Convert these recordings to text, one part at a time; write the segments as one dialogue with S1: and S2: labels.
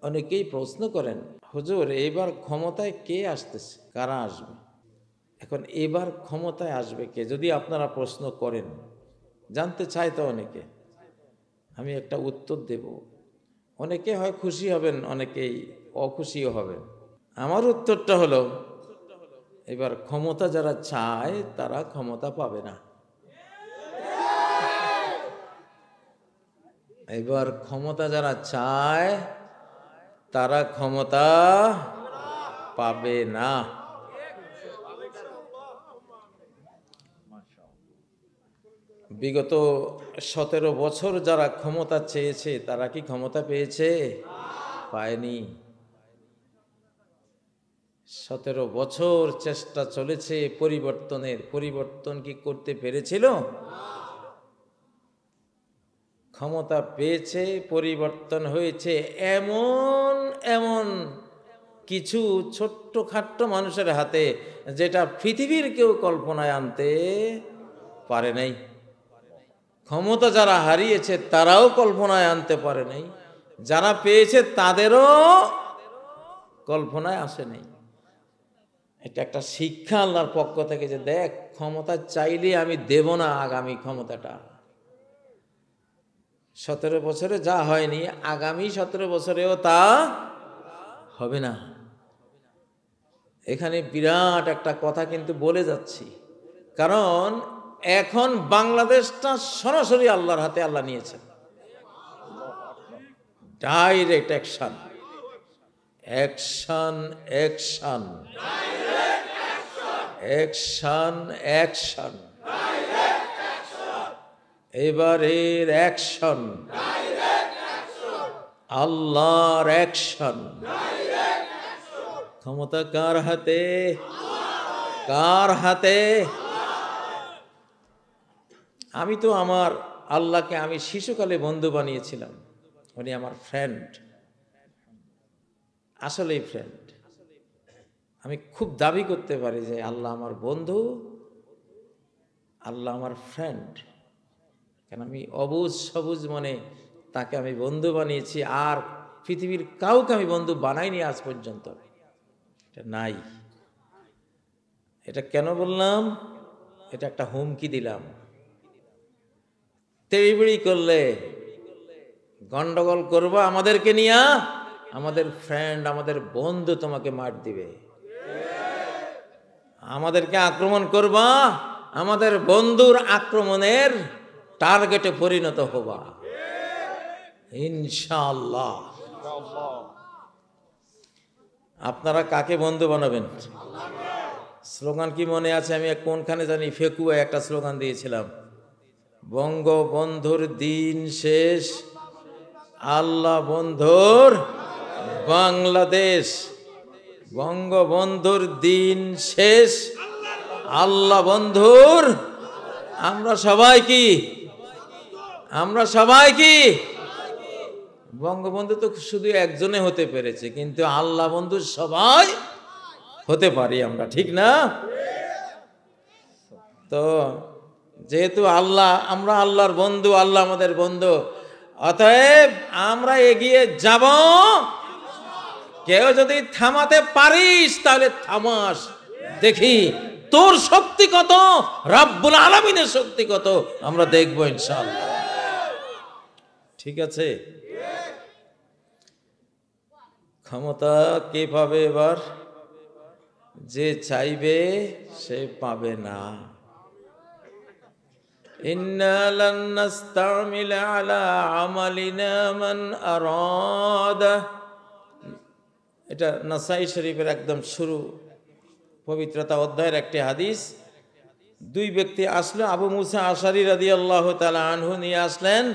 S1: অনেকেই প্রশ্ন করেন, হুজুর এবার ক্ষমতায় কে আসতেছে, কারা আসবে? এখন এবার ক্ষমতায় আসবে কে যদি আপনারা প্রশ্ন করেন, জানতে চাই তো অনেকে, আমি একটা উত্তর দেব। অনেকে হয় খুশি হবেন, অনেকেই অখুশিও হবেন। আমার উত্তরটা হলো, এবার ক্ষমতা যারা চায় তারা ক্ষমতা পাবে না। এবার ক্ষমতা যারা চায় তারা ক্ষমতা পাবে না। বিগত 17 বছর যারা ক্ষমতা চেয়েছে তারা কি ক্ষমতা পেয়েছে? পায়নি। 17 বছর চেষ্টা চলেছে পরিবর্তনের, পরিবর্তন কি করতে পেরেছিল? ক্ষমতা পেয়েছে, পরিবর্তন হয়েছে এমন এমন কিছু ছোট্টখাট্ট মানুষের হাতে, যেটা পৃথিবীর কেউ কল্পনায় আনতে পারে নাই। ক্ষমতা যারা হারিয়েছে তারাও কল্পনায় আনতে পারে নাই, যারা পেয়েছে তাদেরও কল্পনায় আসে নাই। এটা একটা শিক্ষা আল্লাহর পক্ষ থেকে, যে দেখ, ক্ষমতা চাইলে আমি দেব না আগামী ক্ষমতাটা। 17 বছরে যা হয়নি, আগামী 17 বছরেও তা হবে না। এখানে বিরাট একটা কথা কিন্তু বলে যাচ্ছি, কারণ এখন বাংলাদেশটা সরাসরি আল্লাহর হাতে আল্লাহ নিয়েছেন। Direct action, action, action, action, action. এবারের অ্যাকশন আল্লাহর অ্যাকশন। ক্ষমতা কার হাতে? কার হাতে? আমি তো আমার আল্লাহকে আমি শিশুকালে বন্ধু বানিয়েছিলাম। উনি আমার ফ্রেন্ড, আসলেই ফ্রেন্ড। আমি খুব দাবি করতে পারি যে আল্লাহ আমার বন্ধু, আল্লাহ আমার ফ্রেন্ড। কেন আমি অবুঝ সবুজ মনে তাকে আমি বন্ধু বানিয়েছি, আর পৃথিবীর কাউকে আমি বন্ধু বানাইনি আজ পর্যন্ত। এটা নাই। এটা কেন বললাম? এটা একটা হুমকি দিলাম। তেড়িবেড়ি করলে, গন্ডগোল করবা আমাদেরকে নিয়ে, আমাদের ফ্রেন্ড, আমাদের বন্ধু তোমাকে মার দিবে। আমাদেরকে আক্রমণ করবা, আমাদের বন্ধুর আক্রমণের টার্গেটে পরিণত হবা ইনশাআল্লাহ। আপনারা কাকে বন্ধু বানাবেন? স্লোগান কি মনে আছে? আমি কোনখানে জানি ফেকুয়ায় একটা স্লোগান দিয়েছিলাম, বঙ্গবন্ধুর দিন শেষ, আল্লাহ বন্ধুর বাংলাদেশ। বঙ্গবন্ধুর দিন শেষ, আল্লাহ বন্ধুর। আমরা সবাই কি? আমরা সবাই কি? বঙ্গবন্ধু তো শুধু একজনে হতে পেরেছে, কিন্তু আল্লাহ বন্ধু সবাই হতে পারি আমরা, ঠিক না? তো যেহেতু আল্লাহ, আমরা আল্লাহর বন্ধু, আল্লাহ আমাদের বন্ধু, অতএব আমরা এগিয়ে যাব। কেউ যদি থামাতে পারিস তাহলে থামাস, দেখি তোর শক্তি কত, রাব্বুল আলামিনের শক্তি কত, আমরা দেখবো ইনশাআল্লাহ। ঠিক আছে? ক্ষমতা কে পাবে এবার? যে চাইবে সে পাবে না। ইন্না লান নাস্তামিলা আলা আমালিনা মান আরাদা। এটা নাসাই শরীফের একদম শুরু, পবিত্রতা অধ্যায়ের একটি হাদিস। দুই ব্যক্তি আসলো, আবু মুসা আশারী রাদিয়াল্লাহু তাআলা আনহু নিয়ে আসলেন।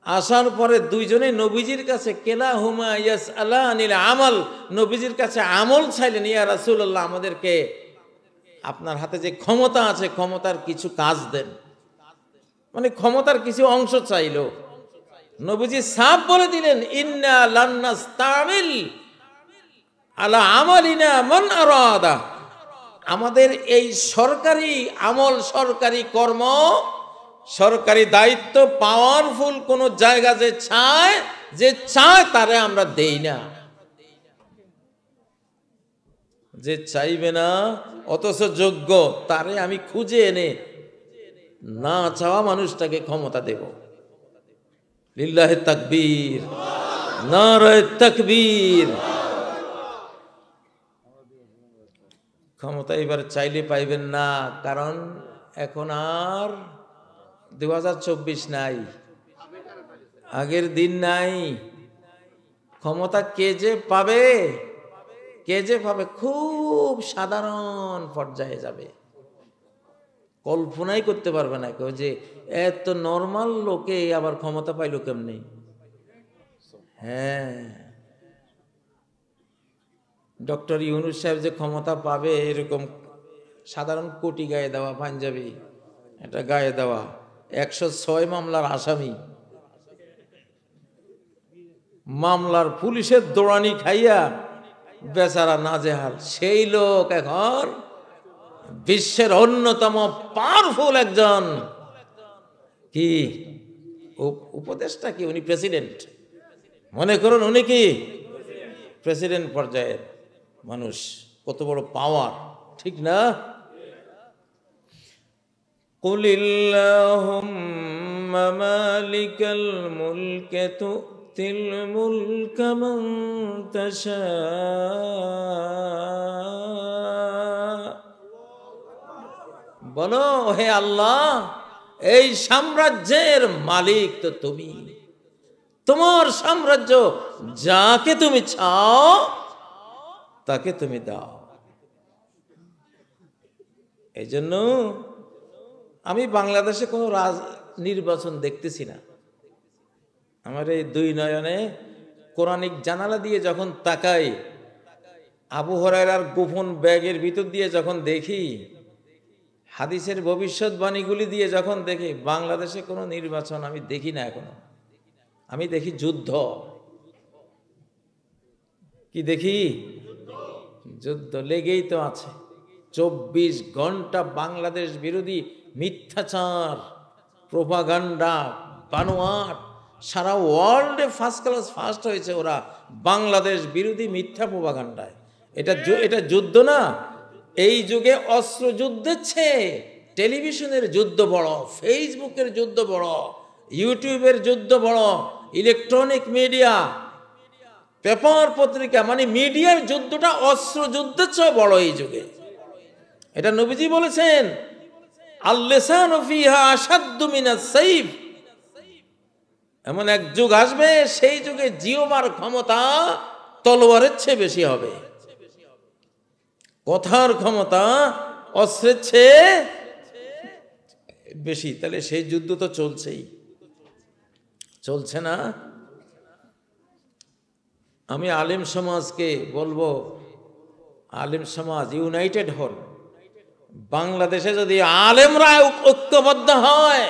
S1: আসার পরে দুইজনে নবীজির কাছে, কেলাহুমা ইয়াসআলানিল আমাল, নবীজির কাছে আমল চাইলেন। ইয়া রাসূলুল্লাহ, আমাদেরকে আপনার হাতে যে ক্ষমতা আছে, ক্ষমতার কিছু কাজ দেন, মানে ক্ষমতার কিছু অংশ চাইলো। নবীজি সাফ বলে দিলেন, ইন্না লান নাস্তামিল আলা আমালিনা মান আরাদা। আমাদের এই সরকারি আমল, সরকারি কর্ম, সরকারি দায়িত্ব, পাওয়ারফুল কোন জায়গা যে চায়, যে চায় তারে আমরা দেই না, যে চাইবে না অথচ যোগ্য তারে আমি খুঁজে এনে না চাওয়া মানুষটাকে ক্ষমতা দেব। লিল্লাহি তাকবীর, নারায়ে তাকবীর। ক্ষমতা এবার চাইলে পাইবেন না, কারণ এখন আর 2024 নাই, আগের দিন নাই। ক্ষমতা কে যে পাবে, কে যে পাবে খুব সাধারণ পর্যায়ে যাবে, কল্পনাই করতে পারবে না কেউ যে এত নর্মাল লোকে আবার ক্ষমতা পাইল কেমনি। হ্যাঁ, ডক্টর ইউনূস সাহেব যে ক্ষমতা পাবে এরকম সাধারণ কোটি গায়ে দেওয়া পাঞ্জাবি এটা গায়ে দেওয়া 106 মামলার আসামি, মামলার পুলিশের দৌড়ানি খাইয়া বেচারা নাজেহাল, সেই লোক এখন বিশ্বের অন্যতম পাওয়ারফুল একজন কি উপদেষ্টা, কি উনি প্রেসিডেন্ট, মনে করুন উনি কি প্রেসিডেন্ট পর্যায়ের মানুষ, কত বড় পাওয়ার, ঠিক না? কুলিল্লাহুম্মা মালিকাল মুলকি তু'তিল মুলকা মান তাশা, বলো হে আল্লাহ এই সাম্রাজ্যের মালিক তো তুমি, তোমার সাম্রাজ্য যাকে তুমি চাও তাকে তুমি দাও। এই জন্য আমি বাংলাদেশে কোনো নির্বাচন দেখতেছি না। আমার এই দুই নয়নে কোরআনিক জানালা দিয়ে যখন তাকাই, আবু হুরায়রার গোপন ব্যাগের ভিতর দিয়ে যখন দেখি, হাদিসের ভবিষ্যৎবাণীগুলি দিয়ে যখন দেখি, বাংলাদেশে কোনো নির্বাচন আমি দেখি না এখনো। আমি দেখি যুদ্ধ। কি দেখি? যুদ্ধ লেগেই তো আছে। 24 ঘন্টা বাংলাদেশ বিরোধী মিথ্যাচার, প্রোপাগান্ডা, বানোয়াট, সারা ওয়ার্ল্ডে ফার্স্ট ক্লাস ফার্স্ট হয়েছে ওরা বাংলাদেশ বিরোধী মিথ্যা প্রোপাগান্ডায়। এটা যুদ্ধ না। এই যুগে অস্ত্র যুদ্ধের চেয়ে টেলিভিশনের যুদ্ধ বড়, ফেসবুকের যুদ্ধ বড়, ইউটিউবের যুদ্ধ বড়, ইলেকট্রনিক মিডিয়া, পেপার পত্রিকা, মানে মিডিয়ার যুদ্ধটা অস্ত্র যুদ্ধের চেয়ে বড় এই যুগে। এটা নবীজি বলেছেন, আল-লিসানু ফিহা আশাদ্দু মিনাস সাইফ। এমন এক যুগ আসবে, সেই যুগে জিহ্বার ক্ষমতা তলোয়ারের চেয়ে বেশি হবে, কথার ক্ষমতা অস্ত্রের চেয়ে বেশি। তাহলে সেই যুদ্ধ তো চলছেই, চলছে না? আমি আলেম সমাজকে বলবো, আলেম সমাজ ইউনাইটেড হন। বাংলাদেশে যদি আলেমরা ঐক্যবদ্ধ হয়,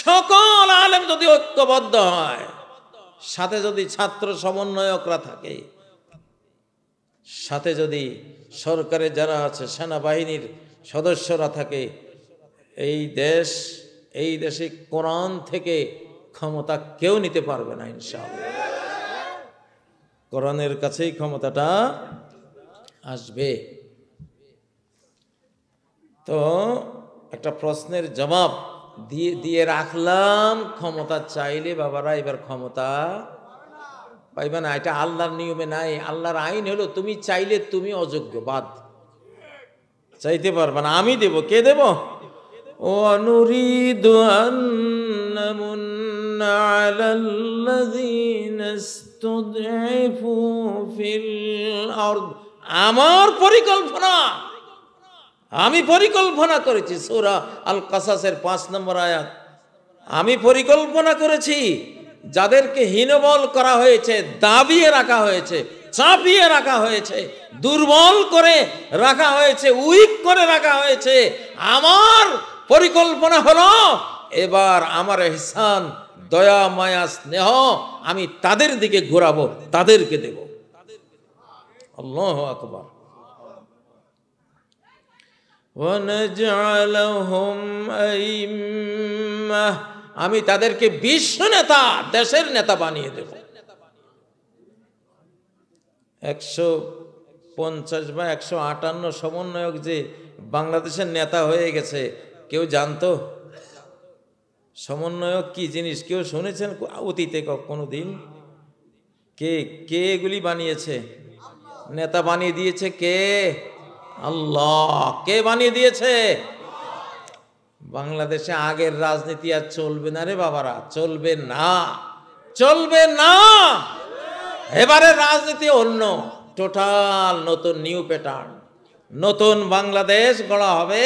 S1: সকল আলেম যদি ঐক্যবদ্ধ হয়, সাথে যদি ছাত্র সমন্বয়করা থাকে, সাথে যদি সরকারে যারা আছে, সেনাবাহিনীর সদস্যরা থাকে, এই দেশে কোরআন থেকে ক্ষমতা কেউ নিতে পারবে না ইনশাআল্লাহ। কোরআনের কাছেই ক্ষমতাটা আসবে। তো একটা প্রশ্নের জবাব দিয়ে রাখলাম, ক্ষমতা চাইলে বাবারা এবার ক্ষমতা পাইবে না। এটা আল্লাহর নিয়মে নাই। আল্লাহর আইন হলো তুমি চাইলে তুমি অযোগ্য, বাদ, চাইতে পারবে না, আমি দেব। কে দেব? ওয়ানুরিদু আন নামুন্না আলাল্লাযীনা ইসতুদঈফু ফিল আরদ। আমার পরিকল্পনা, আমি পরিকল্পনা করেছি। সূরা আল কাসাসের 5 নম্বর আয়াত। আমি পরিকল্পনা করেছি যাদেরকে হীনবল করা হয়েছে, দাবিয়ে রাখা হয়েছে, চাপিয়ে রাখা হয়েছে, দুর্বল করে রাখা হয়েছে, উইক করে রাখা হয়েছে, আমার পরিকল্পনা হলো এবার আমার ইহসান, দয়া, মায়া, স্নেহ আমি তাদের দিকে ঘোরাবো, তাদেরকে দেব। আল্লাহু আকবার। وَنَجْعَلَهُمْ أَئِمَّةً আমি তাদেরকে বিশ্ব নেতা, দেশের নেতা বানিয়ে দেব। 150 বা 158 সমন্বয়ক যে বাংলাদেশের নেতা হয়ে গেছে, কেউ জানতো সমন্বয়ক কি জিনিস? কেউ শুনেছেন অতীতে কোনোদিন? কে কে এগুলি বানিয়েছে? নেতা বানিয়ে দিয়েছে কে? আল্লাহ। কে বানিয়ে দিয়েছে? বাংলাদেশে আগের রাজনীতি আর চলবে না রে বাবারা, চলবে না, চলবে না। এবারে রাজনীতি অন্য, টোটাল নতুন, নিউ প্যাটার্ন। নতুন বাংলাদেশ গড়া হবে,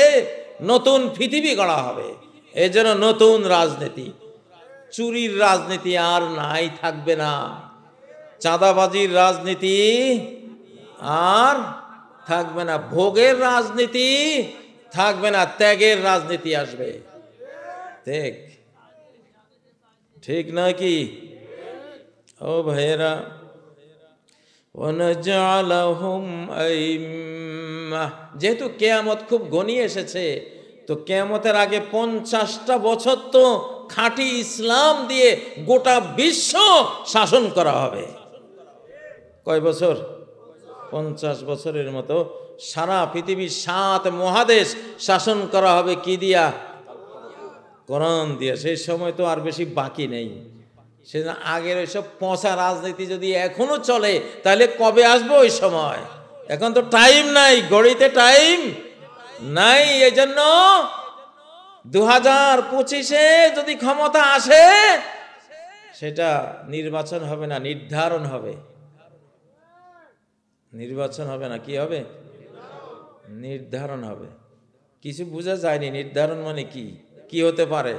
S1: নতুন পৃথিবী গড়া হবে। এই জন্য নতুন রাজনীতি, চুরির রাজনীতি আর নাই, থাকবে না। চাঁদাবাজির রাজনীতি আর থাকবে না। ভোগের রাজনীতি থাকবে না, ত্যাগের রাজনীতি আসবে। ঠিক ঠিক নয় কি? ও ভাইয়েরা, যেহেতু কেয়ামত খুব ঘনিয়ে এসেছে, তো কেয়ামতের আগে 50টা বছর তো খাঁটি ইসলাম দিয়ে গোটা বিশ্ব শাসন করা হবে। কয় বছর? 50 বছরের মতো সারা পৃথিবীর 7 মহাদেশ শাসন করা হবে। কি দিয়া? কোরআন দিয়া। সেই সময় তো আর বেশি বাকি নেই। সেজন্য আগের ওইসব পচা রাজনীতি যদি এখনো চলে, তাহলে কবে আসবে ওই সময়? এখন তো টাইম নাই, ঘড়িতে টাইম নাই। এই জন্য 2025-এ যদি ক্ষমতা আসে, সেটা নির্বাচন হবে না, নির্ধারণ হবে। নির্বাচন হবে না, কি হবে? নির্ধারণ হবে। কিছু বোঝা যায়নি নির্ধারণ মানে কি, কি হতে পারে?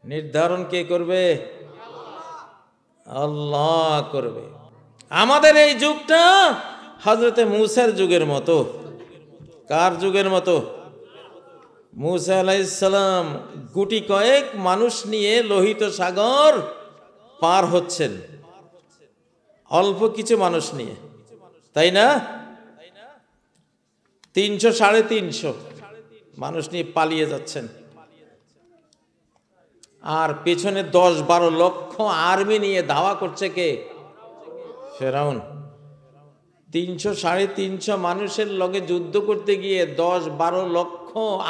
S1: নির্ধারণ কে করবে? আল্লাহ করবে। আমাদের এই যুগটা হযরতে মূসার যুগের মতো। কার যুগের মতো? মূসা আলাইহিস সালাম গুটি কয়েক মানুষ নিয়ে লোহিত সাগর পার হচ্ছেন, অল্প কিছু মানুষ নিয়ে, তাই না? 300-350 মানুষ নিয়ে পালিয়ে যাচ্ছেন। আর পেছনে 10-12 লক্ষ আর্মি নিয়ে ধাওয়া করছে কে? ফেরাউন। 300-350 মানুষের লগে যুদ্ধ করতে গিয়ে 10-12 লক্ষ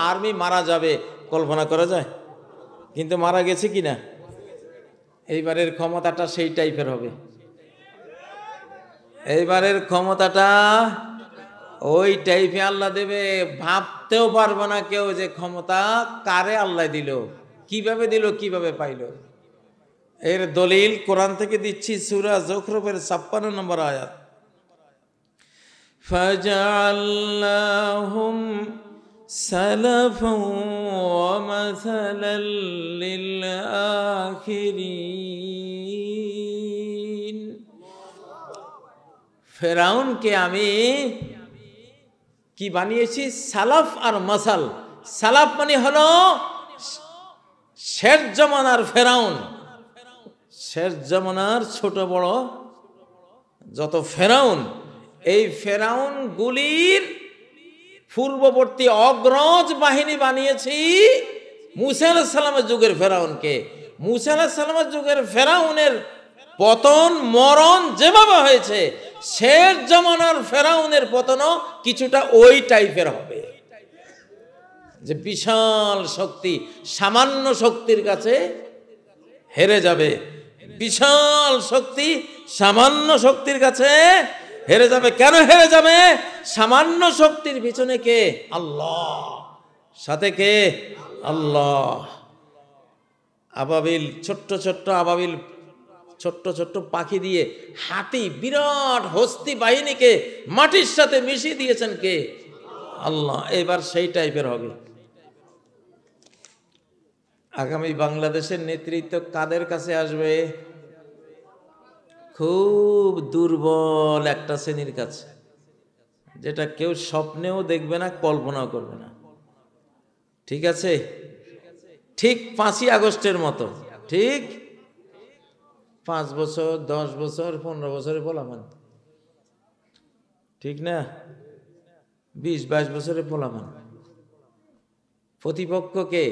S1: আর্মি মারা যাবে, কল্পনা করা যায়? কিন্তু মারা গেছে কিনা? এইবারের ক্ষমতাটা সেই টাইপের হবে। এইবারের ক্ষমতাটা ওই টাইপে আল্লাহ দেবে, ভাবতেও পারবে না কেউ যে ক্ষমতা কারে আল্লাহ দিল, কিভাবে দিল, কিভাবে পাইল। এর দলিল কোরআন থেকে দিচ্ছি, সূরা যুখরুফের 56 নম্বর আয়াত। ফাজআলনাহুম সালাফান ওয়া মাসালাল লিল আখিরিন। ফেরাউনকে আমি কি বানিয়েছি? সালাফ আর মাসাল। সালাফ মানে হলো শেষ জমানার ফেরাউন, শেষ জমানার ছোট বড় যত ফেরাউন, এই ফেরাউন গুলির পূর্ববর্তী অগ্রজ বাহিনী বানিয়েছি মূসা আলাইহিস সালামের যুগের ফেরাউনকে। মূসা আলাইহিস সালামের যুগের ফেরাউনের পতন মরণ যেভাবে হয়েছে, শেষ জমানার ফেরাউনের পতনও কিছুটা ওই টাইপের হবে, যে বিশাল শক্তি সামান্য শক্তির কাছে হেরে যাবে। বিশাল শক্তি সামান্য শক্তির কাছে হেরে যাবে। কেন হেরে যাবে? সামান্য শক্তির পিছনে কে? আল্লাহ। সাথে কে? আল্লাহ। আবাবিল, ছোট্ট ছোট্ট আবাবিল, ছোট্ট ছোট্ট পাখি দিয়ে হাতি, বিরাট হস্তি বাহিনীকে মাটির সাথে মিশিয়ে দিয়েছেন কে? আল্লাহ। এবার সেই টাইপের হবে। আগামী বাংলাদেশের নেতৃত্ব কাদের কাছে আসবে? খুব দুর্বল একটা শ্রেণীর কাছে, যেটা কেউ স্বপ্নেও দেখবে না, কল্পনাও করবে না। ঠিক আছে? ঠিক 5ই আগস্টের মতো, ঠিক 5 বছর 10 বছর 15 বছরে পোলাপান, ঠিক না? 20-22 বছরে পোলাপান। প্রতিপক্ষকে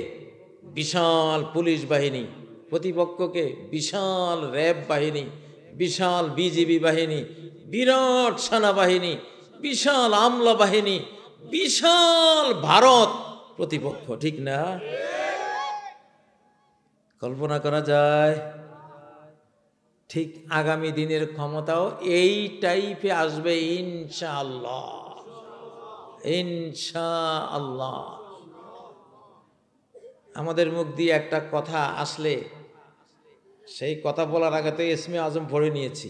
S1: বিশাল পুলিশ বাহিনী, প্রতিপক্ষকে বিশাল র্যাব বাহিনী, বিশাল বিজিবি বাহিনী, বিরাট সেনাবাহিনী, বিশাল আমলা বাহিনী, বিশাল ভারত প্রতিপক্ষ, ঠিক না? কল্পনা করা যায়? ঠিক আগামী দিনের ক্ষমতাও এই টাইপে আসবে ইনশাআল্লাহ, ইনশাআল্লাহ। আমাদের মুখ দিয়ে একটা কথা আসলে সেই কথা বলার আগে তো ইসমে আজম পড়ে নিয়েছি।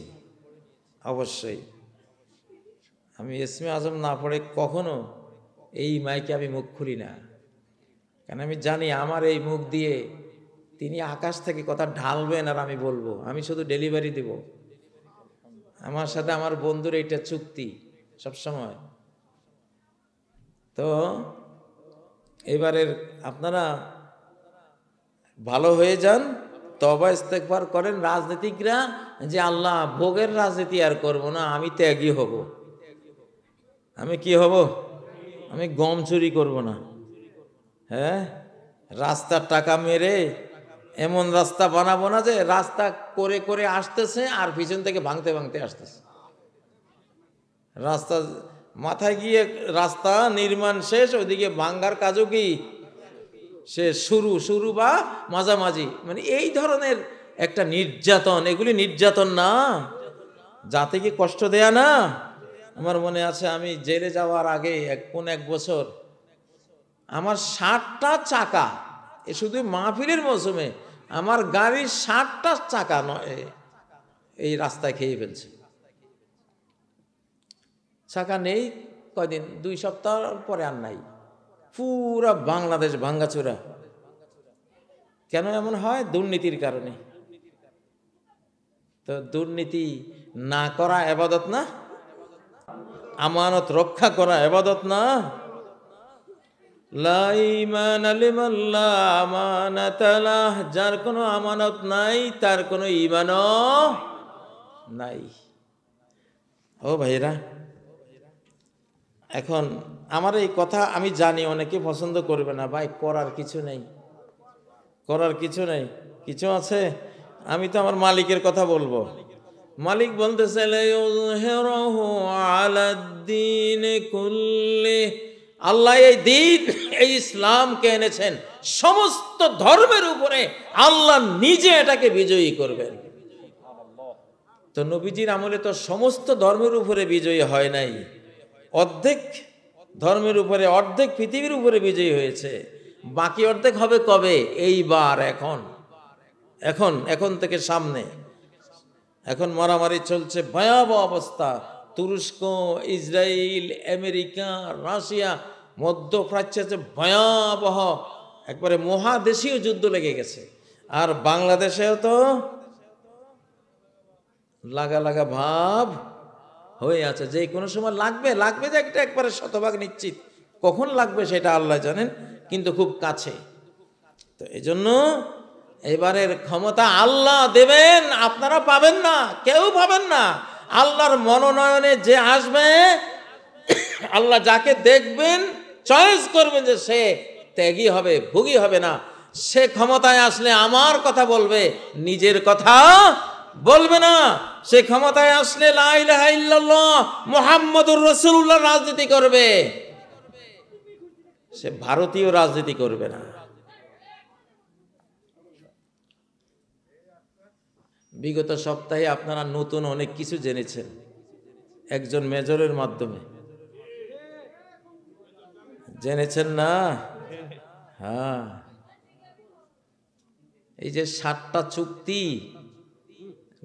S1: অবশ্যই আমি ইসমে আজম না পড়ে কখনো এই মাইকে আমি মুখ খুলি না, কারণ আমি জানি আমার এই মুখ দিয়ে তিনি আকাশ থেকে কথা ঢালবেন আর আমি বলবো, আমি শুধু ডেলিভারি দেব। আমার সাথে আমার বন্ধুর এইটা চুক্তি সবসময়। তো এবারের আপনারা ভালো হয়ে যান, তওবা ইস্তেগফার করেন। রাজনীতিকরা যে আল্লাহ ভোগের রাজনীতি আর করব না, আমি ত্যাগী হব। আমি কি হব? আমি গম চুরি করব না। হ্যাঁ, রাস্তার টাকা মেরে এমন রাস্তা বানাবো না যে রাস্তা করে করে আসতেছে আর পিছন থেকে ভাঙতে ভাঙতে আসতেছে। রাস্তা মাথায় গিয়ে রাস্তা নির্মাণ শেষ, ওইদিকে ভাঙ্গার কাজও কি সে শুরু বা মাঝামাঝি। মানে এই ধরনের একটা নির্যাতন, এগুলি নির্যাতন না? জাতিকে কষ্ট দেয়া না? আমার মনে আছে আমি জেলে যাওয়ার আগে এক বছর আমার 60টা চাকা, এ শুধু মাহফিলের মৌসুমে আমার গাড়ির 60টা চাকা এই রাস্তায় খেয়ে ফেলছে। চাকা নেই কয়দিন, 2 সপ্তাহ পরে আর নাই। পুরা বাংলাদেশ ভাঙ্গাচোরা। কেন এমন হয়? দুর্নীতির কারণে। তো দুর্নীতি না করা ইবাদত না? আমানত রক্ষা করা ইবাদত না? লা ঈমান লিমান লা আমানাতা লাহ, যার কোনো আমানত নাই তার কোনো ঈমানও নাই। ও ভাইরা, এখন আমার এই কথা আমি জানি অনেকে পছন্দ করবে না। ভাই, করার কিছু নেই, করার কিছু নেই। কিছু আছে? আমি তো আমার মালিকের কথা বলবো। মালিক বলতেছে লিইয়ুযহিরাহু আলাদ-দীন কুল্লিহি, আল্লাহ এই দিন, এই ইসলামকে এনেছেন সমস্ত ধর্মের উপরে। আল্লাহ নিজে এটাকে বিজয়ী করবেন। তো নবীজির আমলে তো সমস্ত ধর্মের উপরে বিজয়ী হয় নাই, অর্ধেক ধর্মের উপরে, অর্ধেক পৃথিবীর উপরে বিজয়ী হয়েছে। বাকি অর্ধেক হবে কবে? এইবার, এখন থেকে সামনে। এখন মারামারি চলছে, ভয়াবহ অবস্থা। তুরস্ক, ইসরায়েল, আমেরিকা, রাশিয়া, মধ্যপ্রাচ্যে ভয়াবহ একবারে মহাদেশীয় যুদ্ধ লেগে গেছে। আর বাংলাদেশেও তো লাগা লাগা ভাব হয়ে আছে, যে কোনো সময় লাগবে যে একটা একবারে শতভাগ নিশ্চিত। কখন লাগবে সেটা আল্লাহ জানেন, কিন্তু খুব কাছে। তো এজন্য এবারের ক্ষমতা আল্লাহ দেবেন, আপনারা পাবেন না, কেউ পাবেন না। আল্লাহর মনোনয়নে যে আসবে, আল্লাহ যাকে দেখবেন, চয়েস করবেন যে সে ত্যাগী হবে, ভোগী হবে না, সে ক্ষমতায় আসলে আমার কথা বলবে, নিজের কথা বলবে না। সে ক্ষমতায় আসলে লা ইলাহা ইল্লাল্লাহ মুহাম্মাদুর রাসূলুল্লাহ রাজনীতি করবে, সে ভারতীয় রাজনীতি করবে না। বিগত সপ্তাহে আপনারা নতুন অনেক কিছু জেনেছেন একজন মেজরের মাধ্যমে, জেনেছেন না? হ্যাঁ, এই যে 7টা চুক্তি,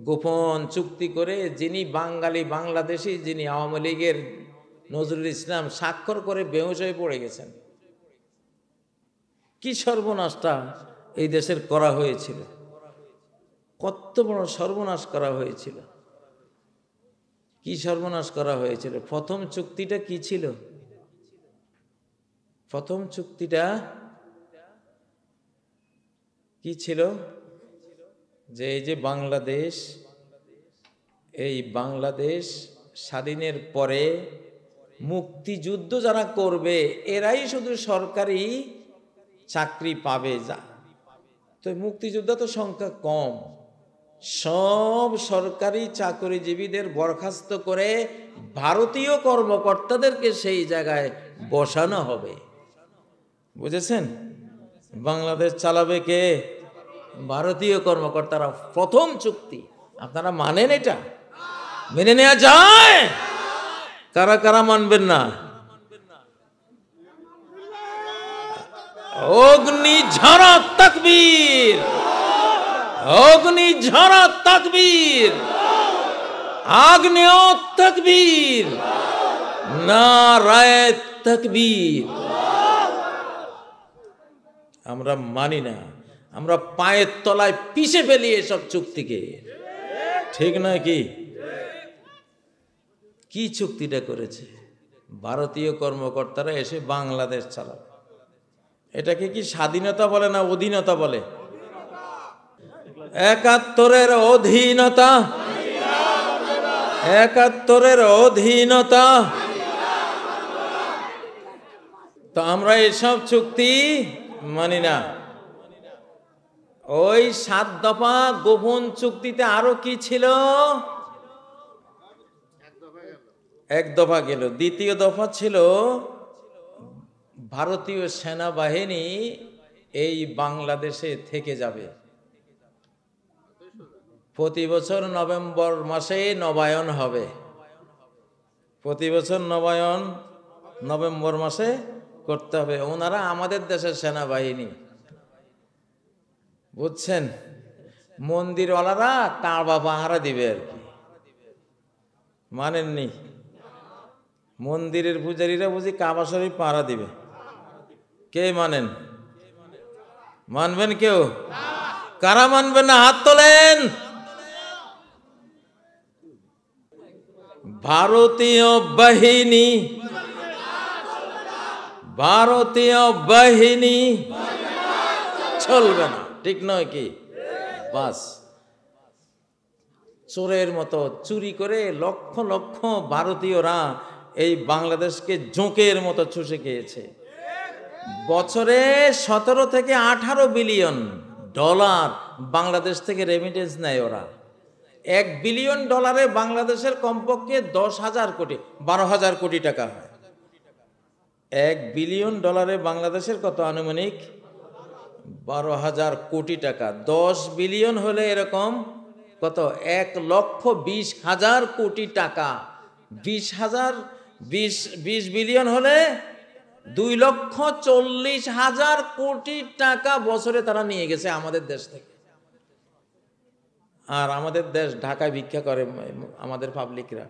S1: গোপন চুক্তি করে যিনি বাংলাদেশি, যিনি আওয়ামী লীগের নজরুল ইসলাম, স্বাক্ষর করে বেহুশ হয়ে পড়ে গেছেন। কি সর্বনাশটা এই দেশের করা হয়েছিল, কত বড় সর্বনাশ করা হয়েছিল, কি সর্বনাশ করা হয়েছিল। প্রথম চুক্তিটা কি ছিল? প্রথম চুক্তিটা কি ছিল? যে এই যে বাংলাদেশ স্বাধীনের পরে মুক্তিযুদ্ধ যারা করবে এরাই শুধু সরকারি চাকরি পাবে, তো মুক্তিযোদ্ধা তো সংখ্যা কম, সব সরকারি চাকরিজীবীদের বরখাস্ত করে ভারতীয় কর্মকর্তাদেরকে সেই জায়গায় বসানো হবে। বুঝেছেন? বাংলাদেশ চালাবে কে? ভারতীয় কর্মকর্তারা। প্রথম চুক্তি। আপনারা মানেন? এটা মেনে নেওয়া যায়? কারা কারা মানবেন না? অগ্নি ঝরা তাকবীর, অগ্নি ঝরা তাকবীর, আগ্নেয় তাকবীর, নারায়ে তাকবীর। আমরা মানি না, আমরা পায়ের তলায় পিষে ফেলি এসব চুক্তিকে। ঠিক নয় কি? কি চুক্তিটা করেছে? ভারতীয় কর্মকর্তারা এসে বাংলাদেশ চালাবে। এটাকে কি স্বাধীনতা বলে না অধীনতা বলে? ৭১-এর অধীনতা, ৭১-এর অধীনতা। তো আমরা এসব চুক্তি মানি না। ওই ৭ দফা গোপন চুক্তিতে আরো কি ছিল? এক দফা গেল। দ্বিতীয় দফা ছিল ভারতীয় সেনাবাহিনী এই বাংলাদেশে থেকে যাবে। প্রতি বছর নভেম্বর মাসে নবায়ন হবে। প্রতি বছর নবায়ন নভেম্বর মাসে করতে হবে। ওনারা আমাদের দেশের সেনাবাহিনী, বুঝছেন? মন্দিরওয়ালারা তাঁবা পাহারা দিবে আর কি। মানেননি? মন্দিরের পূজারীরা বুঝি কাবা শরীফ পাহারা দিবে। কে মানেন? মানবেন কেউ? কারা মানবেন না হাত তোলেন। ভারতীয় বাহিনী, ভারতীয় বাহিনী চলবে না। ঠিক নয় কি? বাস চোরের মতো চুরি করে লক্ষ লক্ষ ভারতীয়রা এই বাংলাদেশকে জোঁকের মতো চুষে খেয়েছে। বছরে ১৭ থেকে ১৮ বিলিয়ন ডলার বাংলাদেশ থেকে রেমিটেন্স নেয় ওরা। ১ বিলিয়ন ডলারে বাংলাদেশের কমপক্ষে ১০,০০০ কোটি, ১২,০০০ কোটি টাকা হয়। ১ বিলিয়ন ডলারে বাংলাদেশের কত আনুমানিক? ১২,০০০ কোটি টাকা। ১০ বিলিয়ন হলে এরকম কত? ১,২০,০০০ কোটি টাকা। ২০ বিলিয়ন হলে ২,৪০,০০০ কোটি টাকা বছরে তারা নিয়ে গেছে আমাদের দেশ থেকে। আর আমাদের দেশ ঢাকায় ভিক্ষা করে আমাদের পাবলিকরা।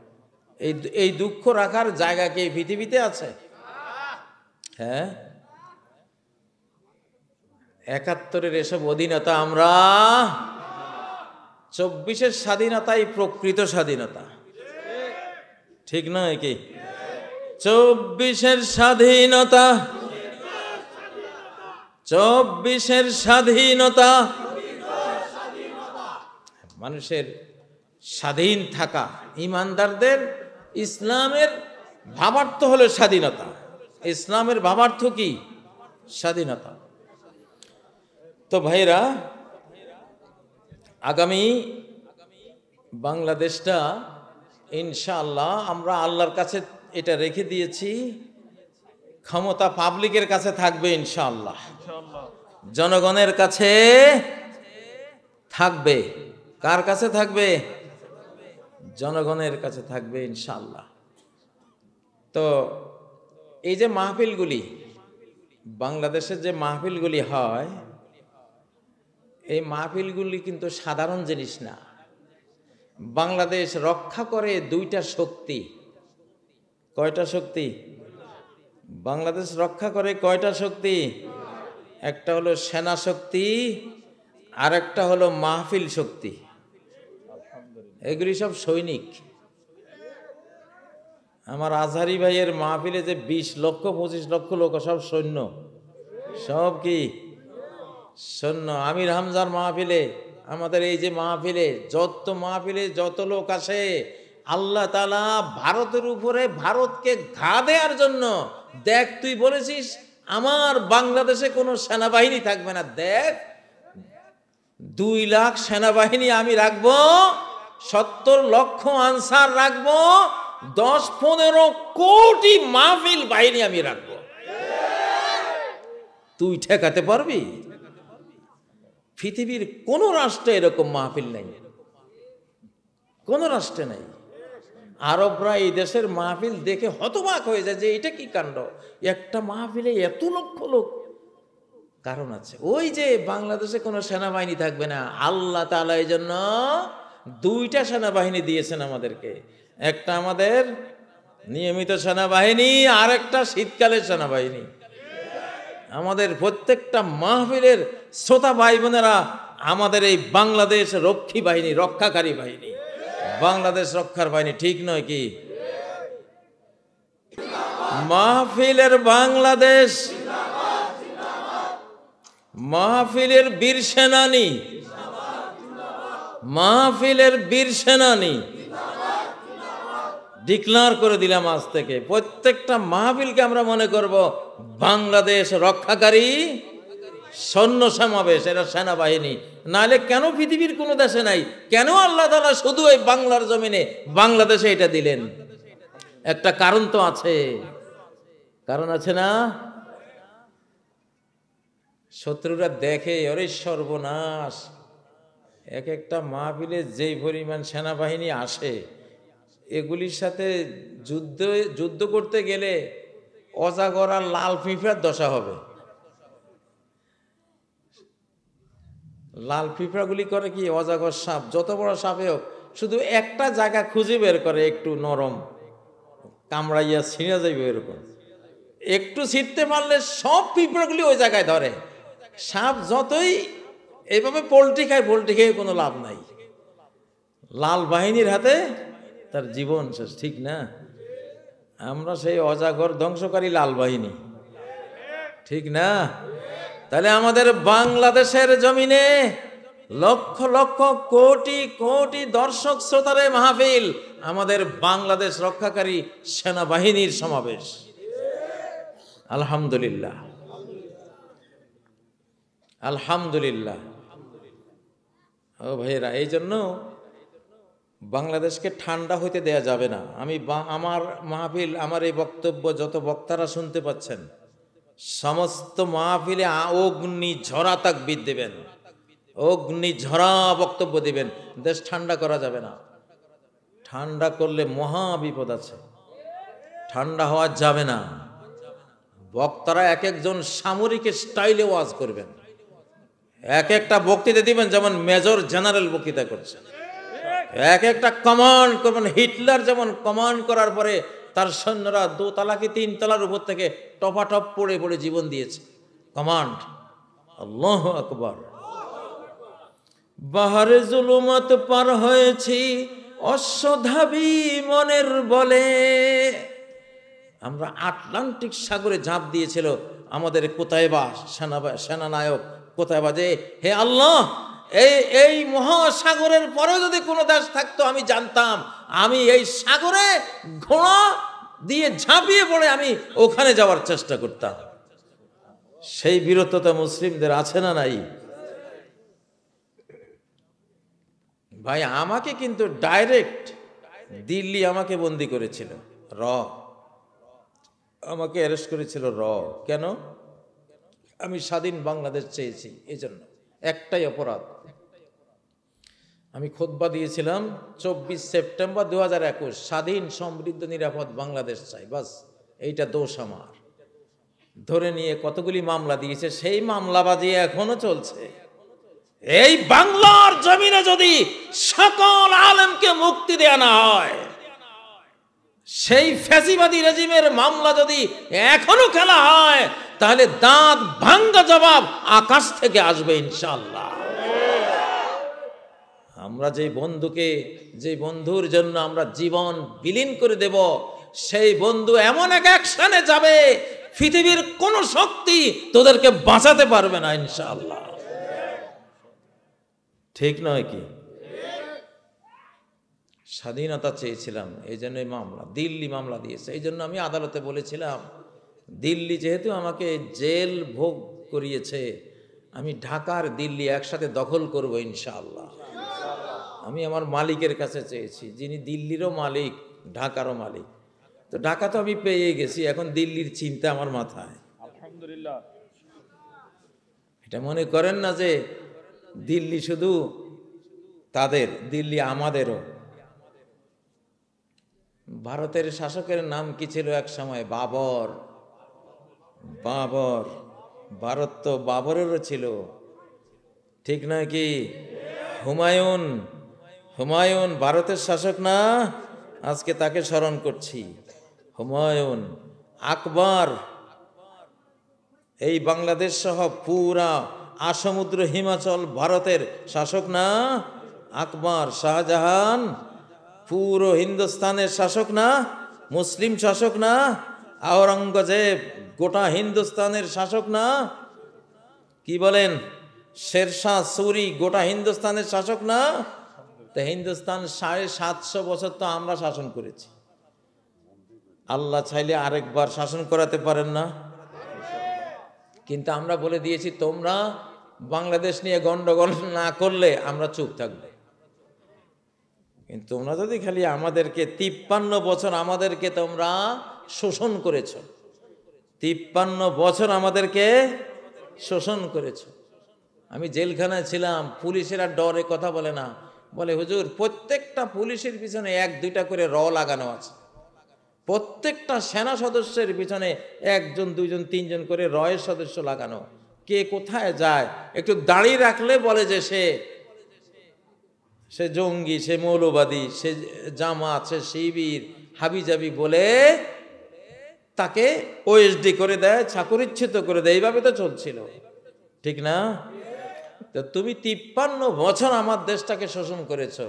S1: এই দুঃখ রাখার জায়গা কি পৃথিবীতে আছে? হ্যাঁ, ৭১-এর এসব অধীনতা আমরা, ২৪-এর স্বাধীনতাই প্রকৃত স্বাধীনতা। ঠিক নয় কি? ২৪-এর স্বাধীনতা, ২৪-এর স্বাধীনতা, মানুষের স্বাধীন থাকা, ইমানদারদের ইসলামের ভাবার্থ হলো স্বাধীনতা। ইসলামের ভাবার্থ কি? স্বাধীনতা। তো ভাইরা, আগামী বাংলাদেশটা ইনশাআল্লাহ আমরা আল্লাহর কাছে এটা রেখে দিয়েছি, ক্ষমতা পাবলিকের কাছে থাকবে ইনশাআল্লাহ, জনগণের কাছে থাকবে। কার কাছে থাকবে? জনগণের কাছে থাকবে ইনশাআল্লাহ। তো এই যে মাহফিলগুলি, বাংলাদেশের যে মাহফিলগুলি হয়, এই মাহফিলগুলি কিন্তু সাধারণ জিনিস না। বাংলাদেশ রক্ষা করে দুইটা শক্তি। কয়টা শক্তি? বাংলাদেশ রক্ষা করে কয়টা শক্তি? একটা হলো সেনা শক্তি, আর একটা হলো মাহফিল শক্তি। এগুলি সব সৈনিক। আমার আজহারি ভাইয়ের মাহফিলে যে ২০ লক্ষ ২৫ লক্ষ লোক, সব সৈন্য। সব কি? সৈন্য। আমির হামজার মাহফিলে, আমাদের এই যে মাহফিলে, যত মাহফিলে যত লোক আসে, আল্লাহ তাআলা ভারতের উপরে ভারতকে ঘা দেওয়ার জন্য, দেখ তুই বলেছিস আমার বাংলাদেশে কোনো সেনাবাহিনী থাকবে না, দেখ 2 লাখ সেনাবাহিনী আমি রাখবো, 70 লক্ষ আনসার রাখবো, 10-15 কোটি মাহফিল বাহিনী আমি রাখবো। তুই ঠেকাতে পারবি? পৃথিবীর কোন রাষ্ট্রে এরকম মাহফিল নেই, কোন রাষ্ট্রে নেই। আরবরা এই দেশের মাহফিল দেখে হতবাক হয়ে যায় যে এটা কি কাণ্ড, একটা মাহফিলে এত লক্ষ লোক। কারণ আছে, ওই যে বাংলাদেশে কোনো সেনাবাহিনী থাকবে না, আল্লাহ তাআলা এই জন্য 2টা সেনাবাহিনী দিয়েছেন আমাদেরকে। একটা আমাদের নিয়মিত সেনাবাহিনী, আর একটা শীতকালের সেনাবাহিনী। আমাদের প্রত্যেকটা মাহফিলের শ্রোতা ভাই বোনেরা আমাদের এই বাংলাদেশ রক্ষী বাহিনী, রক্ষাকারী বাহিনী, বাংলাদেশ রক্ষার বাহিনী, ঠিক নয় কি? মাহফিলের বাংলাদেশ, মাহফিলের বীর সেনানী, মাহফিলের বীর সেনানী ডিক্লার করে দিলাম আজ থেকে। প্রত্যেকটা মাহফিলকে আমরা মনে করব বাংলাদেশ রক্ষাকারী সৈন্য সমাবেশ, এরা সেনাবাহিনী। নাহলে কেন পৃথিবীর কোনো দেশে নাই? কেন আল্লাহ তাআলা শুধু এই বাংলার জমিনে, বাংলাদেশে এটা দিলেন? একটা কারণ তো আছে, কারণ আছে না? শত্রুরা দেখে, ওরে সর্বনাশ, এক একটা মাহফিলে যেই পরিমাণ সেনাবাহিনী আসে, এগুলির সাথে যুদ্ধ করতে গেলে অজাগর আর লাল পিঁপড়ার দশা হবে। লাল পিঁপড়াগুলি করে কি, অজাগর সাপ, যত বড় সাপে হোক, শুধু একটা জায়গা খুঁজে বের করে একটু নরম, কামড়াইয়া ছিঁড়ে যাইবে এরকম। একটু ছিঁড়তে পারলে সব পিঁপড়াগুলি ওই জায়গায় ধরে। সাপ যতই এইভাবে পোল্ট্রি খায়, পোল্ট্রি খেয়ে কোনো লাভ নাই। লাল বাহিনীর হাতে তার জীবন শেষ, ঠিক না? আমরা সেই অজাগর ধ্বংসকারী লাল বাহিনী, ঠিক না? তাহলে আমাদের বাংলাদেশের জমিনে লক্ষ লক্ষ কোটি কোটি দর্শক শ্রোতারে মাহফিল, আমাদের বাংলাদেশ রক্ষাকারী সেনাবাহিনীর সমাবেশ। আলহামদুলিল্লাহ, আলহামদুলিল্লাহ। ও ভাইয়েরা, এই জন্য বাংলাদেশকে ঠান্ডা হইতে দেয়া যাবে না। আমার মাহফিল, আমার এই বক্তব্য যত বক্তারা শুনতে পাচ্ছেন, সমস্ত মাহফিলে অগ্নি ঝরা তাকবীর দেবেন, অগ্নি ঝরা বক্তব্য দিবেন। দেশ ঠান্ডা করা যাবে না। ঠান্ডা করলে মহা বিপদ আছে, ঠান্ডা হওয়া যাবে না। বক্তারা এক একজন সামরিক স্টাইলে ওয়াজ করবেন, এক একটা বক্তৃতা দিবেন যেমন মেজর জেনারেল বক্তৃতা করছেন, এক একটা কমান্ড করবেন। হিটলার যেমন কমান্ড করার পরে তার সৈন্যরা 2 তলা কি 3 তলার উপর থেকে টপাটপ পড়ে পড়ে জীবন দিয়েছে। কমান্ড, আল্লাহু আকবার। বাহারে জুলুমাত পার হয়েছি অশ্বধাবী মনের বলে। আমরা আটলান্টিক সাগরে ঝাঁপ দিয়েছিল আমাদের কোতাইবা সেনানায়ক কোতাইবা, যে হে আল্লাহ, এই মহাসাগরের পরে যদি কোনো দেশ থাকতো, আমি জানতাম আমি এই সাগরে ঘোড়া দিয়ে ঝাঁপিয়ে পড়ে আমি ওখানে যাওয়ার চেষ্টা করতাম। সেই বীরত্বতা মুসলিমদের আছে না নাই? ভাই, আমাকে কিন্তু ডাইরেক্ট দিল্লি আমাকে বন্দি করেছিল, আমাকে অ্যারেস্ট করেছিল কেন? আমি স্বাধীন বাংলাদেশ চেয়েছি, এই জন্য। একটাই অপরাধ, আমি খুতবা দিয়েছিলাম 24 সেপ্টেম্বর 2021, স্বাধীন সমৃদ্ধ নিরাপদ বাংলাদেশ চাই, বাস। এইটা দোষ আমার। ধরে নিয়ে কতগুলি মামলা দিয়েছে, সেই মামলাবাজি এখনো চলছে। এই বাংলার জমিনে যদি সকল আলেমকে মুক্তি দেয়া না হয়, সেই ফ্যাসিবাদী রেজিমের মামলা যদি এখনো খেলা হয়, তাহলে দাঁত ভাঙ্গা জবাব আকাশ থেকে আসবে ইনশাআল্লাহ। আমরা যে বন্ধুর জন্য আমরা জীবন বিলীন করে দেব, সেই বন্ধু এমন এক অ্যাকশনে যাবে, পৃথিবীর কোন শক্তি তোদেরকে বাঁচাতে পারবে না ইনশাআল্লাহ। ঠিক নয় কি? স্বাধীনতা চেয়েছিলাম, এই জন্যই মামলা, দিল্লি মামলা দিয়েছে। এই জন্য আমি আদালতে বলেছিলাম, দিল্লি যেহেতু আমাকে জেল ভোগ করিয়েছে, আমি ঢাকার দিল্লি একসাথে দখল করব ইনশাআল্লাহ। আমি আমার মালিকের কাছে চেয়েছি, যিনি দিল্লিরও মালিক ঢাকারও মালিক। তো ঢাকা তো আমি পেয়ে গেছি, এখন দিল্লির চিন্তা আমার মাথায়।
S2: আলহামদুলিল্লাহ।
S1: এটা মনে করেন না যে দিল্লি শুধু তাদের, দিল্লি আমাদেরও। ভারতের শাসকের নাম কি ছিল এক সময়? বাবর। বাবর, ভারত তো বাবরেরও ছিল, ঠিক নয় কি? হুমায়ুন, হুমায়ুন ভারতের শাসক না? আজকে তাকে স্মরণ করছি। হুমায়ুন, আকবর, এই বাংলাদেশ সহ পুরা আসমুদ্র হিমাচল ভারতের শাসক না? আকবর। শাহজাহান পুরো হিন্দুস্তানের শাসক না? মুসলিম শাসক না? আওরঙ্গজেব গোটা হিন্দুস্তানের শাসক না? কি বলেন? শেরশাহ সুরি গোটা হিন্দুস্তানের শাসক না? তো হিন্দুস্তান 750 বছর তো আমরা শাসন করেছি। আল্লাহ চাইলে আরেকবার শাসন করাতে পারেন না? কিন্তু আমরা বলে দিয়েছি, তোমরা বাংলাদেশ নিয়ে গন্ডগোল না করলে আমরা চুপ থাকবো। কিন্তু তোমরা যদি খালি আমাদেরকে 53 বছর আমাদেরকে তোমরা শোষণ করেছ, 53 বছর আমাদেরকে শোষণ করেছ। আমি জেলখানায় ছিলাম, পুলিশেরা ডরে কথা বলে না, বলে হুজুর প্রত্যেকটা পুলিশের পিছনে 1-2টা করে র লাগানো আছে, প্রত্যেকটা সেনা সদস্যের পিছনে 1জন 2জন 3জন করে রয়ের সদস্য লাগানো। কে কোথায় যায় একটু দাঁড়িয়ে রাখলে বলে যে সে জঙ্গি, সে মৌলবাদী, সে জামাত, সে শিবির, হাবিজাবি বলে তাকে ওএসডি করে দেয়, চাকরিচ্যুত করে দেয়। এইভাবে তো চলছিল, ঠিক না? তো তুমি 53 বছর আমার দেশটাকে শোষণ করেছো।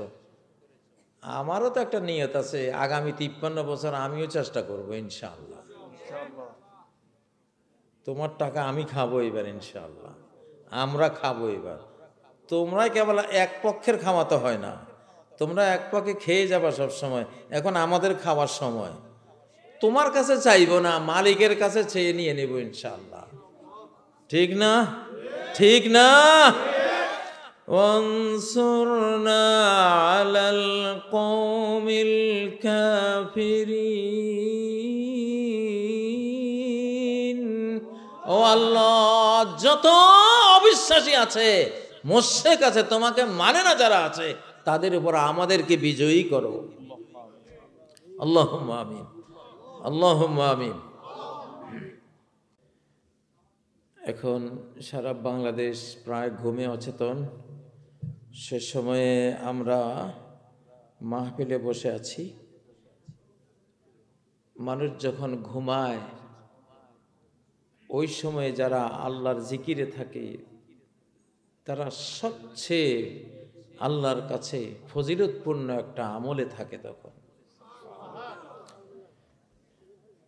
S1: আমারও তো একটা নিয়ত আছে, আগামী 53 বছর আমিও চেষ্টা করবো ইনশাআল্লাহ। তোমার টাকা আমি খাবো এবার ইনশাআল্লাহ, আমরা খাবো এবার। তোমরা কেবল এক পক্ষের খাওয়াতে হয় না, তোমরা এক পক্ষে খেয়ে যাবা সব সময়। এখন আমাদের খাওয়ার সময়। তোমার কাছে চাইবো না, মালিকের কাছে চেয়ে নিয়ে নেব ইনশাআল্লাহ, ঠিক না? ঠিক না? وانصرنا على القوم الكافرين। ও আল্লাহ, যত অবিশ্বাসী আছে, মুশরিক আছে, তোমাকে মানে না যারা আছে, তাদের উপর আমাদেরকে বিজয়ী করো। আল্লাহুম্মা আমিন, আল্লাহুম্মা আমিন। এখন সারা বাংলাদেশ প্রায় ঘুমে অচেতন। সে সময়ে আমরা মাহফিলে বসে আছি। মানুষ যখন ঘুমায়, ওই সময়ে যারা আল্লাহর জিকিরে থাকে তারা সবচেয়ে আল্লাহর কাছে ফজিলতপূর্ণ একটা আমলে থাকে।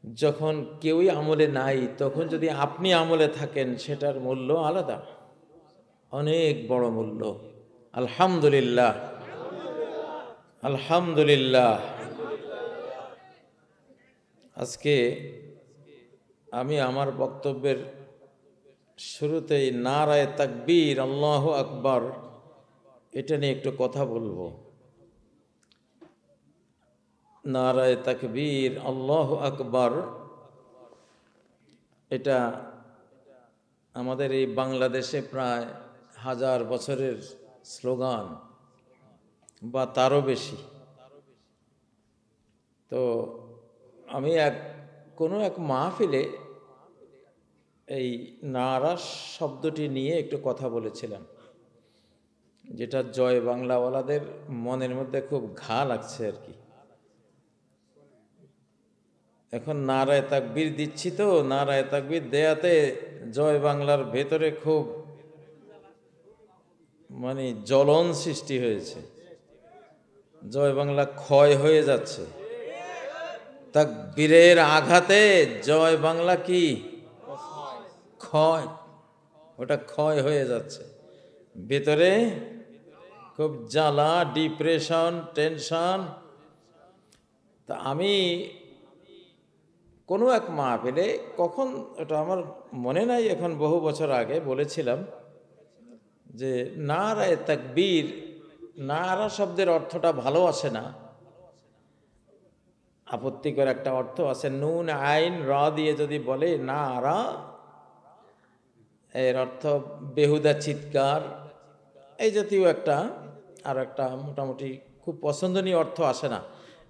S1: যখন কেউই আমলে নাই, তখন যদি আপনি আমলে থাকেন, সেটার মূল্য আলাদা, অনেক বড় মূল্য। আলহামদুলিল্লাহ, আলহামদুলিল্লাহ। আজকে আমি আমার বক্তব্যের শুরুতেই নারায়ে তাকবীর, আল্লাহু আকবার, এটা নিয়ে একটু কথা বলবো। নারায়ে তাকবীর, আল্লাহু আকবার, এটা আমাদের এই বাংলাদেশে প্রায় 1000 বছরের স্লোগান বা তারও বেশি। তো আমি কোনো এক মাহফিলে এই নারা শব্দটি নিয়ে একটু কথা বলেছিলাম, যেটা জয় বাংলাওয়ালাদের মনের মধ্যে খুব ঘা লাগছে আর কি। এখন নারায়ে তাকবীর দিচ্ছি, তো নারায়ে তাকবীর দেয়াতে জয় বাংলার ভেতরে খুব জ্বলন সৃষ্টি হয়েছে। জয় বাংলা ক্ষয় হয়ে যাচ্ছে। তাকবীরের আঘাতে জয় বাংলা কি ক্ষয়, ওটা ক্ষয় হয়ে যাচ্ছে। ভেতরে খুব জ্বালা, ডিপ্রেশন, টেনশন। তা আমি কোনো এক মাহফিলে, কখন ওটা আমার মনে নাই, এখন বহু বছর আগে বলেছিলাম যে নারায়ে তাকবীর, নারা শব্দের অর্থটা ভালো আসে না, আপত্তিকর একটা অর্থ আছে। নুন আইন র দিয়ে যদি বলে নারা, এর অর্থ বেহুদা চিৎকার, এই জাতীয় একটা আর একটা মোটামুটি খুব পছন্দনীয় অর্থ আসে না।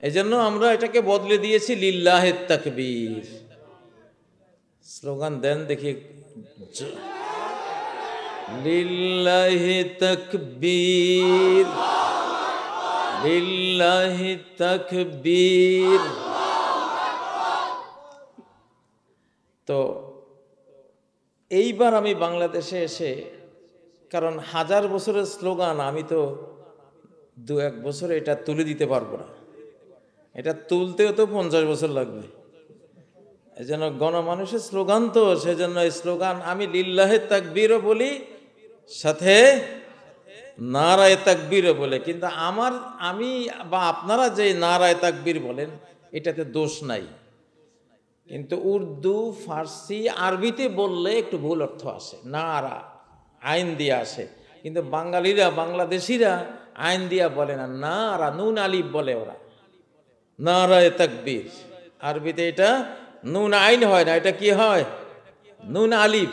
S1: এই জন্য আমরা এটাকে বদলে দিয়েছি লিল্লাহে তাকবীর। স্লোগান দেন দেখি, লিল্লাহি তাকবীর, লিল্লাহি তাকবীর। তো এইবার আমি বাংলাদেশে এসে, কারণ 1000 বছরের স্লোগান আমি তো 2-1 বছরে এটা তুলে দিতে পারবো না, এটা তুলতেও তো 50 বছর লাগবে। এই জন্য গণমানুষের স্লোগান তো, সেজন্য এই স্লোগান আমি লিল্লাহে তাকবীরও বলি, সাথে নারায়ে তাকবীরও বলে। কিন্তু আমি বা আপনারা যে নারায়ে তাকবীর বলেন এটাতে দোষ নাই, কিন্তু উর্দু, ফার্সি, আরবিতে বললে একটু ভুল অর্থ আসে। নারা আইন দিয়ে আসে, কিন্তু বাঙালিরা, বাংলাদেশিরা আইন দিয়া বলে না, নারা নুন আলিফ বলে ওরা, নারায়ে তাকবীর। আরবিতে এটা নুন আইন হয় না, এটা কি হয়? নুন আলিফ।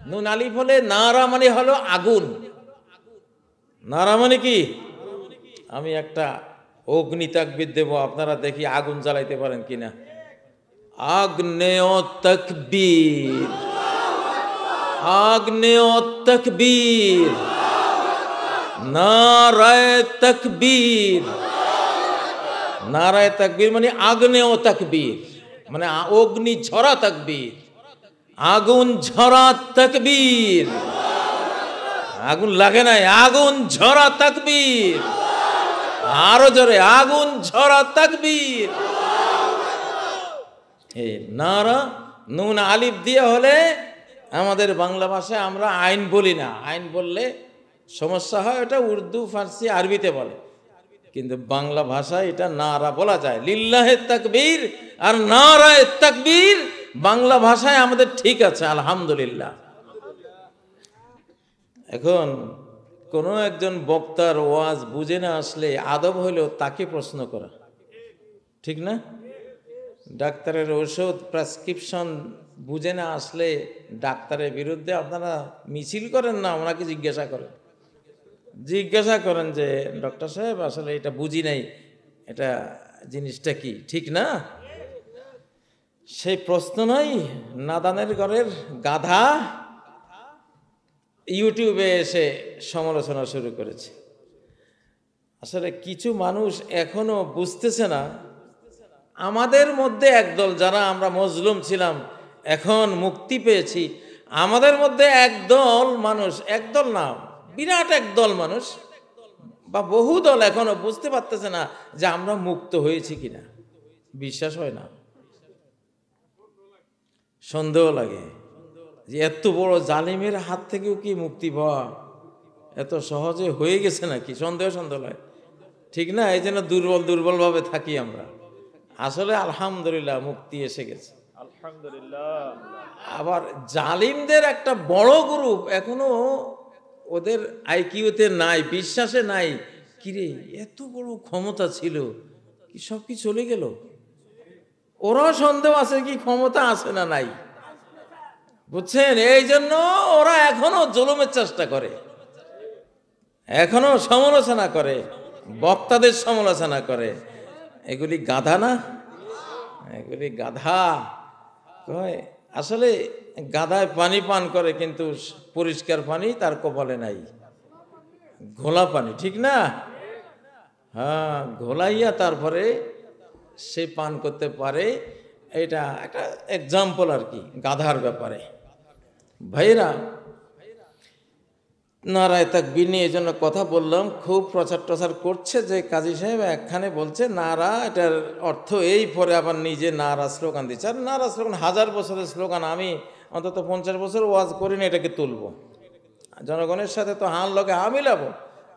S1: নুন আলিফ হলে নারা মানে হলো আগুন। নারা মানে কি? আমি একটা অগ্নি তাকবীর দেব, আপনারা দেখি আগুন জ্বালাইতে পারেন কিনা। আগ্নেয় তাকবীর, আগ্নেয় তাকবীর, নারায়ে তাকবীর। নারায়ে তাকবীর মানে আগ্নেয় তাকবীর, মানে অগ্নি ঝরা তাকবীর, আগুন ঝরা তাকবীর। আগুন লাগে নাই, আগুন ঝরা তাকবীর। আরো জোরে, আগুন ঝরা তাকবীর। এই নারা নুন আলিফ দিয়ে হলে আমাদের বাংলা ভাষায় আমরা আইন বলি না, আইন বললে সমস্যা হয়, ওটা উর্দু, ফার্সি, আরবিতে বলে, কিন্তু বাংলা ভাষায় এটা নারা বলা যায়। লিল্লাহে তাকবীর আর নারায়ে তাকবীর বাংলা ভাষায় আমাদের ঠিক আছে, আলহামদুলিল্লাহ। এখন কোনো একজন বক্তার ওয়াজ বুঝে না আসলে আদব হইলেও তাকে প্রশ্ন করা, ঠিক না? ডাক্তারের ওষুধ প্রেসক্রিপশন বুঝে না আসলে ডাক্তারের বিরুদ্ধে আপনারা মিছিল করেন না, ওনাকে জিজ্ঞাসা করেন, জিজ্ঞাসা করেন যে ডক্টর সাহেব আসলে এটা বুঝি নাই, এটা জিনিসটা কি, ঠিক না? সেই প্রশ্ন নয়, নাদানের ঘরের গাধা ইউটিউবে এসে সমালোচনা শুরু করেছে। আসলে কিছু মানুষ এখনো বুঝতেছে না, আমাদের মধ্যে একদল, যারা আমরা মজলুম ছিলাম এখন মুক্তি পেয়েছি, আমাদের মধ্যে একদল মানুষ, একদল না বিরাট একদল মানুষ বা বহু দল এখনো বুঝতে পারতেছে না যে আমরা মুক্ত হয়েছি কিনা। বিশ্বাস হয় না, সন্দেহ লাগে যে এত বড় জালিমের হাত থেকেও কি মুক্তি পাওয়া এত সহজে হয়ে গেছে নাকি, সন্দেহ হয়, ঠিক না? এই জন্য দুর্বলভাবে থাকি আমরা। আসলে আলহামদুলিল্লাহ মুক্তি এসে গেছে, আলহামদুলিল্লাহ। আবার জালিমদের একটা বড় গ্রুপ এখনো ওদের আইকিউতে নাই, বিশ্বাসে নাই, কিরে এত বড় ক্ষমতা ছিল কি সব কি চলে গেল? ওরাও সন্দেহ আছে কি ক্ষমতা আছে না নাই, বুঝছেন? এই জন্য ওরা এখনো জুলুমের চেষ্টা করে, এখনো সমালোচনা করে, বক্তাদের সমালোচনা করে। এগুলি গাধা না, এগুলি গাধা। আসলে গাধায় পানি পান করে কিন্তু পরিষ্কার পানি তার কপালে নাই, ঘোলা পানি, ঠিক না? হ্যাঁ, ঘোলাইয়া তারপরে সে পান করতে পারে। এটা একটা এক্সাম্পল আর কি গাধার ব্যাপারে। ভাইরা, নারায়ে তাকবীর নিয়ে এই জন্য কথা বললাম, খুব প্রচার টচার করছে যে কাজী সাহেব একখানে বলছে নারা, এটার অর্থ এই, পরে আবার নিজে নারা স্লোগান দিচ্ছে। আর নারা স্লোগান 1000 বছরের স্লোগান, আমি অন্তত 50 বছর ওয়াজ করিনি এটাকে তুলব, জনগণের সাথে তো হান লগে হা মিলাবো।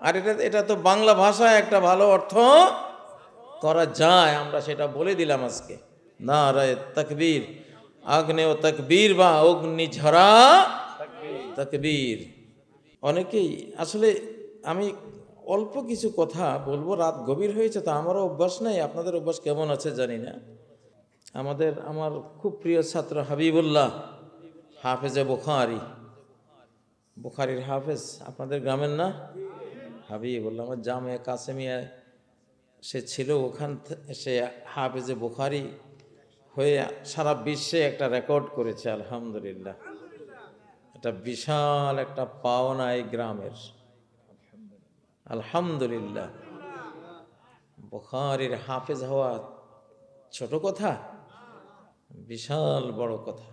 S1: আর এটা তো বাংলা ভাষায় একটা ভালো অর্থ করা যায়, আমরা সেটা বলে দিলাম আজকে। নারায়ে তাকবীর, আগ্নেয় তাকবীর বা অগ্নিঝরা তাকবীর। অনেকেই আসলে আমি অল্প কিছু কথা বলবো, রাত গভীর হয়েছে তো আমারও অভ্যাস নাই, আপনাদের অভ্যাস কেমন আছে জানি না। আমার খুব প্রিয় ছাত্র হাবিবুল্লাহ হাফেজে বুখারী, বুখারীর হাফেজ, আপনাদের গ্রামের না হাবিবুল্লাহ, আমার জামে কাসেমিয়ায় সে ছিল, সে হাফেজে বুখারী হয়ে সারা বিশ্বে একটা রেকর্ড করেছে। আলহামদুলিল্লাহ, এটা বিশাল একটা পাওনা এই গ্রামের। আলহামদুলিল্লাহ, বুখারীর হাফেজ হওয়া ছোট কথা, বিশাল বড় কথা।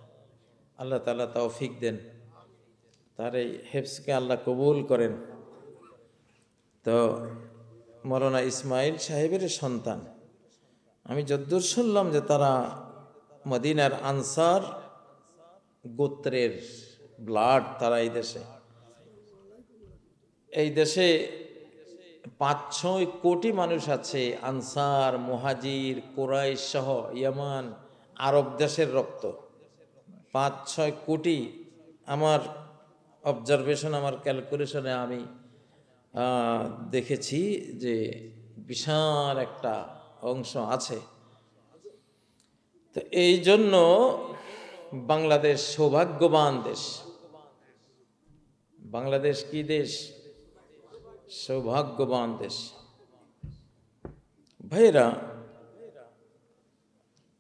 S1: আল্লাহ তাআলা তৌফিক দেন, তার এই হেফজকে আল্লাহ কবুল করেন। তো মৌলানা ইসমাইল সাহেবের সন্তান, আমি যদ্দূর শুনলাম যে তারা মদিনার আনসার গোত্রের ব্লাড, তারা এই দেশে 5-6 কোটি মানুষ আছে, আনসার, মুহাজির, কুরাইশ সহ ইয়ামান, আরব দেশের রক্ত 5-6 কোটি। আমার অবজারভেশন, আমার ক্যালকুলেশনে আমি দেখেছি যে বিশাল একটা অংশ আছে। তো এই জন্য বাংলাদেশ সৌভাগ্যবান দেশ। বাংলাদেশ কি দেশ? সৌভাগ্যবান দেশ। ভাইরা,